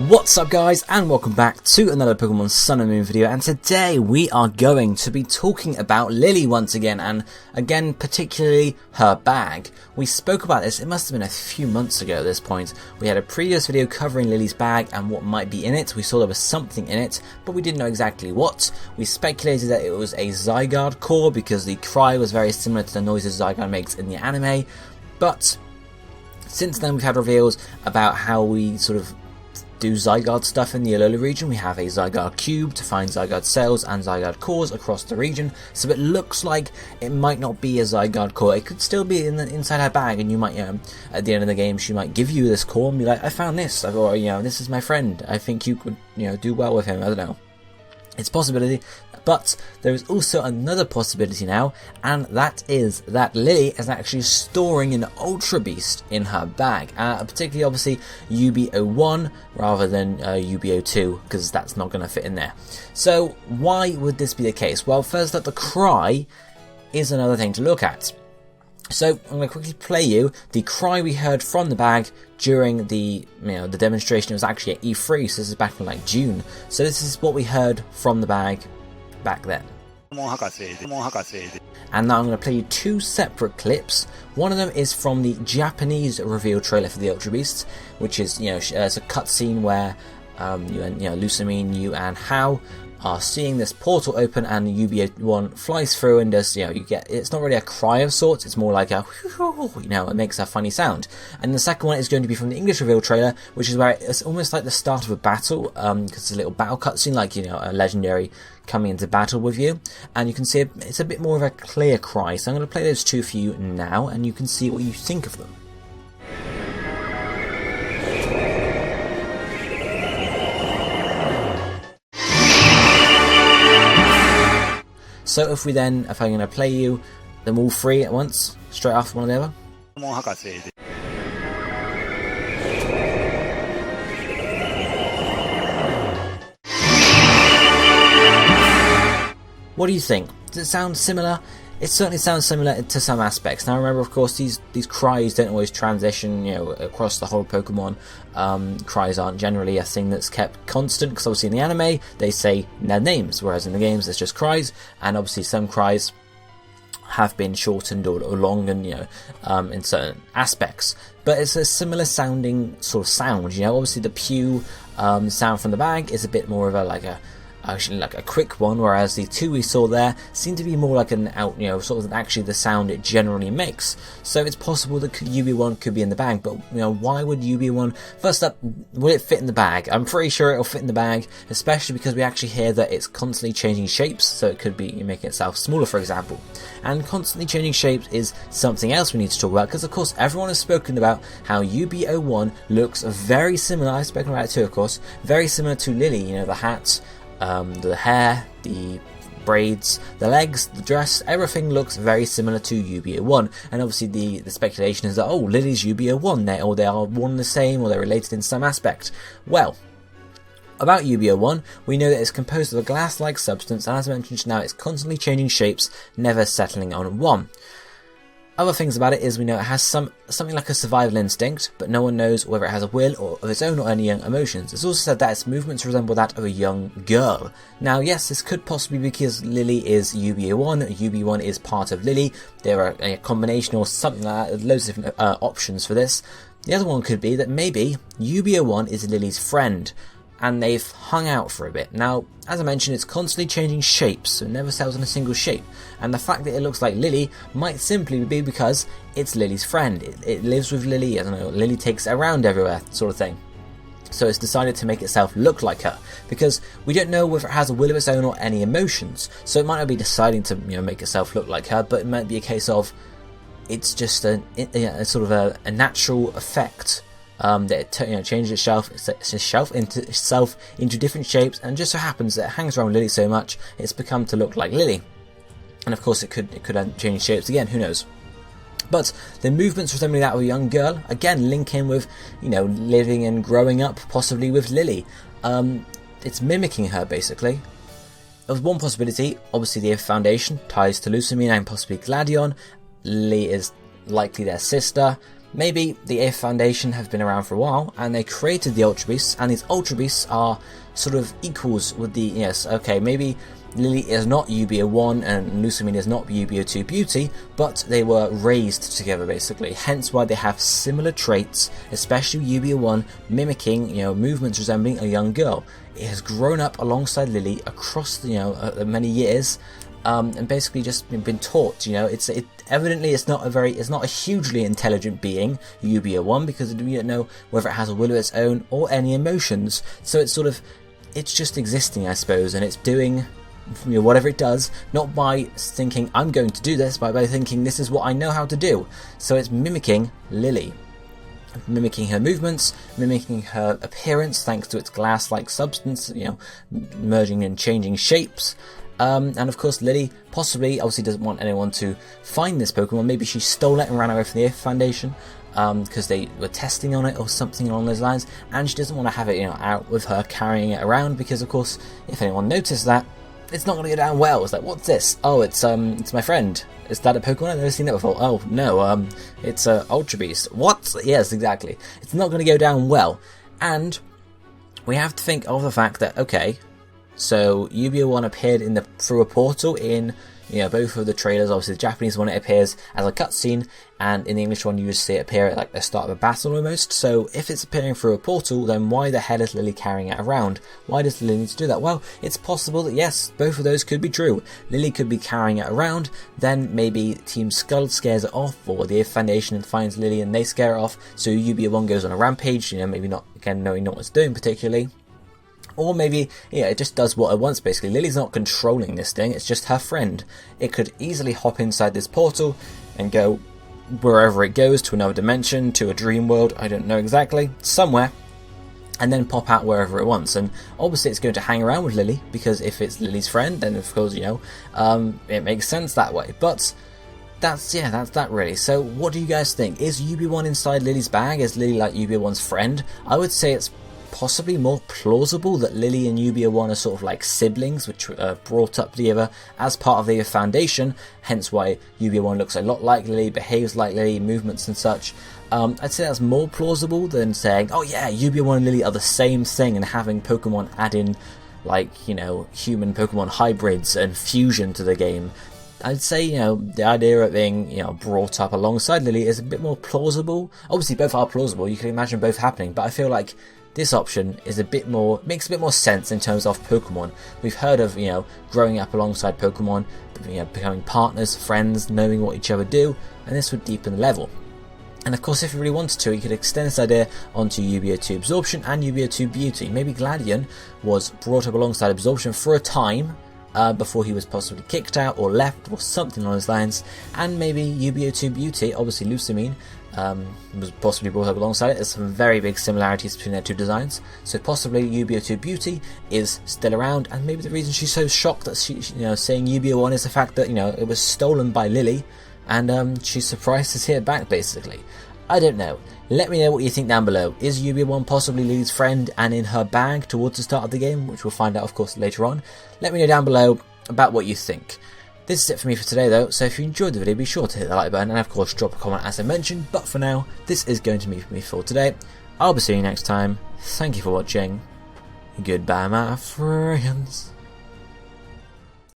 What's up guys, and welcome back to another Pokemon Sun and Moon video, and today we are going to be talking about Lillie once again, and again particularly her bag. We spoke about this, it must have been a few months ago at this point. We had a previous video covering Lillie's bag and what might be in it. We saw there was something in it, but we didn't know exactly what. We speculated that it was a Zygarde core because the cry was very similar to the noises Zygarde makes in the anime, but since then we've had reveals about how we sort of do Zygarde stuff in the Alola region. We have a Zygarde cube to find Zygarde cells and Zygarde cores across the region, so it looks like it might not be a Zygarde core. It could still be inside her bag, and you might, at the end of the game, she might give you this core and be like, I found this, or, this is my friend, I think you could, do well with him, I don't know. It's a possibility, but there is also another possibility now, and that is that Lillie is actually storing an Ultra Beast in her bag, particularly obviously UB-01 rather than UB-02, because that's not going to fit in there. So why would this be the case? Well, first up, the cry is another thing to look at. So I'm going to quickly play you the cry we heard from the bag during the the demonstration. It was actually at E3, so this is back in like June. So this is what we heard from the bag back then. And now I'm going to play you two separate clips. One of them is from the Japanese reveal trailer for the Ultra Beasts, which is it's a cutscene where Lusamine, you and Hao are seeing this portal open, and the UB-01 flies through and does, you get, it's not really a cry of sorts, it's more like a, it makes a funny sound. And the second one is going to be from the English reveal trailer, which is where it's almost like the start of a battle, because it's a little battle cutscene, like, a legendary coming into battle with you, and you can see it's a bit more of a clear cry. So I'm going to play those two for you now, and you can see what you think of them. So if I'm going to play you them all three at once, straight after one of the other. What do you think? Does it sound similar? It certainly sounds similar to some aspects. Now remember, of course, these cries don't always transition, across the whole Pokemon. Cries aren't generally a thing that's kept constant, because obviously in the anime they say their names, whereas in the games it's just cries, and obviously some cries have been shortened or longened, in certain aspects. But it's a similar sounding sort of sound, obviously the pew sound from the bag is a bit more of a quick one, whereas the two we saw there seem to be more like an sort of actually the sound it generally makes. So it's possible that UB-01 could be in the bag, but why would UB-01? First up, will it fit in the bag? I'm pretty sure it'll fit in the bag, especially because we actually hear that it's constantly changing shapes, so it could be making itself smaller, for example. And constantly changing shapes is something else we need to talk about, because of course everyone has spoken about how UB-01 looks very similar, I've spoken about it too of course, very similar to Lillie, the hats, the hair, the braids, the legs, the dress, everything looks very similar to UB-01, and obviously the speculation is that, oh, Lillie's UB-01, or they are one and the same, or they're related in some aspect. Well, about UB-01, we know that it's composed of a glass-like substance, and as I mentioned just now, it's constantly changing shapes, never settling on one. Other things about it is we know it has something like a survival instinct, but no one knows whether it has a will or of its own or any young emotions. It's also said that its movements resemble that of a young girl. Now yes, this could possibly be because Lillie is UB-01, UB-01 is part of Lillie, there are a combination or something like that, there's loads of different options for this. The other one could be that maybe UB-01 is Lillie's friend, and they've hung out for a bit. Now, as I mentioned, it's constantly changing shapes, so it never settles on a single shape. And the fact that it looks like Lillie might simply be because it's Lillie's friend. It lives with Lillie, I don't know, Lillie takes it around everywhere, sort of thing. So it's decided to make itself look like her, because we don't know whether it has a will of its own or any emotions. So it might not be deciding to make itself look like her, but it might be a case of it's just a sort of a natural effect. That it changes itself into different shapes, and just so happens that it hangs around Lillie so much it's become to look like Lillie. And of course it could change shapes again, who knows. But the movements resembling that of a young girl, again link in with living and growing up possibly with Lillie. It's mimicking her basically. There's one possibility, obviously the Foundation ties to Lusamine and possibly Gladion. Lillie is likely their sister. maybe the AF Foundation have been around for a while and they created the Ultra Beasts, and these Ultra Beasts are sort of equals with the, yes, okay, maybe Lillie is not UB-01 and Lusamine is not UB-02 Beauty, but they were raised together basically, hence why they have similar traits, especially UB-01 mimicking, movements resembling a young girl. It has grown up alongside Lillie across the, many years, and basically just been taught. Evidently it's not a hugely intelligent being, UB-01, because we don't know whether it has a will of its own or any emotions. So it's just existing, I suppose, and it's doing whatever it does, not by thinking I'm going to do this, but by thinking this is what I know how to do. So it's mimicking Lillie, mimicking her movements, mimicking her appearance thanks to its glass-like substance, merging and changing shapes. And of course Lillie obviously doesn't want anyone to find this Pokemon. Maybe she stole it and ran away from the AF Foundation because they were testing on it or something along those lines, and she doesn't want to have it out with her carrying it around, because of course if anyone noticed that, it's not going to go down well. It's like, what's this? Oh, it's my friend. Is that a Pokemon? I've never seen that before. Oh no, it's a Ultra Beast. What? Yes, exactly. It's not going to go down well, and we have to think of the fact that, okay, so UB-01 appeared through a portal in both of the trailers. Obviously the Japanese one, it appears as a cutscene, and in the English one you just see it appear at like the start of a battle almost. So if it's appearing through a portal, then why the hell is Lillie carrying it around? Why does Lillie need to do that? Well, it's possible that yes, both of those could be true. Lillie could be carrying it around, then maybe Team Skull scares it off, or the AF Foundation finds Lillie and they scare it off, so UB-01 goes on a rampage, maybe not, again, knowing what it's doing particularly. Or maybe, it just does what it wants basically. Lillie's not controlling this thing, it's just her friend. It could easily hop inside this portal and go wherever it goes, to another dimension, to a dream world, I don't know exactly, somewhere, and then pop out wherever it wants. And obviously it's going to hang around with Lillie, because if it's Lillie's friend, then of course, it makes sense that way. But that's that really. So what do you guys think? Is UB-01 inside Lillie's bag? Is Lillie like UB-01's friend? I would say it's possibly more plausible that Lillie and UB-01 are sort of like siblings, which were brought up together as part of the Foundation, hence why UB-01 looks a lot like Lillie, behaves like Lillie, movements and such. I'd say that's more plausible than saying, oh yeah, UB-01 and Lillie are the same thing, and having Pokemon add in like, human Pokemon hybrids and fusion to the game. I'd say, the idea of being, brought up alongside Lillie is a bit more plausible. Obviously both are plausible, you can imagine both happening, but I feel like this option is makes a bit more sense in terms of Pokemon. We've heard of, growing up alongside Pokemon, becoming partners, friends, knowing what each other do, and this would deepen the level. And of course, if you really wanted to, you could extend this idea onto UB-02 Absorption and UB-02 Beauty. Maybe Gladion was brought up alongside Absorption for a time, before he was possibly kicked out or left or something along those lines, and maybe UB-02 Beauty, obviously Lusamine, was possibly brought up alongside it. There's some very big similarities between their two designs, so possibly UB-02 Beauty is still around, and maybe the reason she's so shocked that she saying UB-01 is the fact that it was stolen by Lillie, and she's surprised to see it back basically. I don't know. Let me know what you think down below. Is UB-01 possibly Lillie's friend and in her bag towards the start of the game, which we'll find out of course later on? Let me know down below about what you think. This is it for me for today though, so if you enjoyed the video, be sure to hit the like button and of course drop a comment as I mentioned, but for now, this is going to be for me for today. I'll be seeing you next time. Thank you for watching. Goodbye my friends.